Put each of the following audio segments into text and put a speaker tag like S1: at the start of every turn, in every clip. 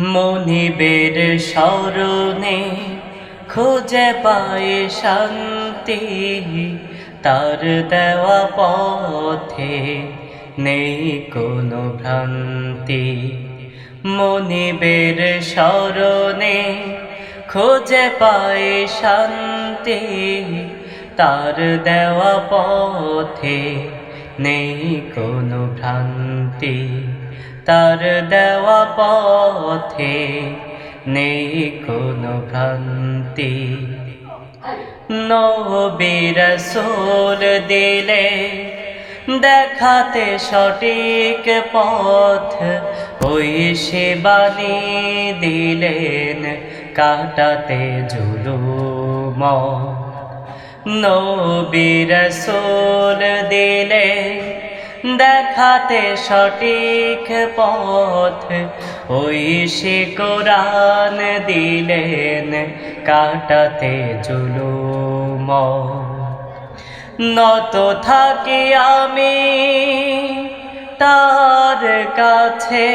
S1: মনিবের স্মরণে খুঁজে পায় শান্তি, তার দেওয়া পথে নেই কোনো ভ্রান্তি। মনিবের স্মরণে খুঁজে পায় শান্তি, তার দেওয়া পথে নেই কোনো ভ্রান্তি। তার দেওয়া পথে নেই কোনো ভ্রান্তি। নবী রাসূল দিলে দেখাতে সঠিক পথ, ওই সে বাণী দিলেন কাটাতে জুলুম। নবী রাসূল দিলে দেখাতে সঠিক পথ, ওই সে কোরআন দিলেন কাটাতে জুলুম। নত থাকি আমি তার কাছে,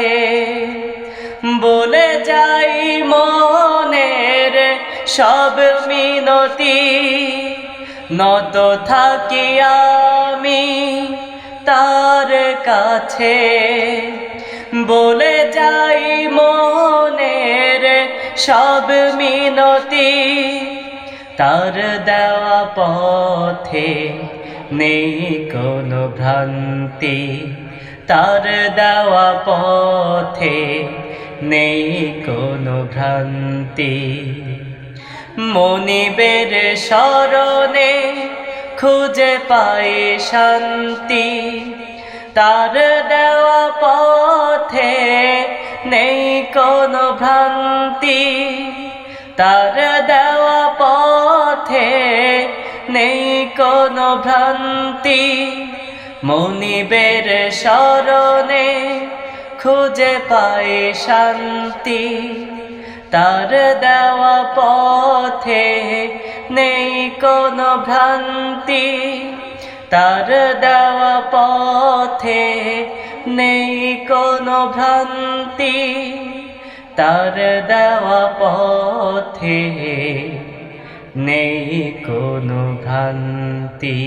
S1: বলে যাই মনের সব মিনতি। নত থাকি আমি তার কাছে, বলে যাই মনের সব মিনতি। তার দেওয়া পথে নেই কোনো ভ্রান্তি, তার দেওয়া পথে নেই কোনো ভ্রান্তি। মনিবের স্মরণে খুঁজে পাই শান্তি, তার দেওয়া পথে নেই কোনো ভ্রান্তি। তার দেওয়া পথে নেই কোনো ভ্রান্তি। মনিবের স্মরণে খুঁজে পাই শান্তি, তার দেওয়া পথে নেই কোনো ভ্রান্তি। তার দেওয়া পথে নেই কোনো ভ্রান্তি। তার দেওয়া পথে নেই কোনো ভ্রান্তি।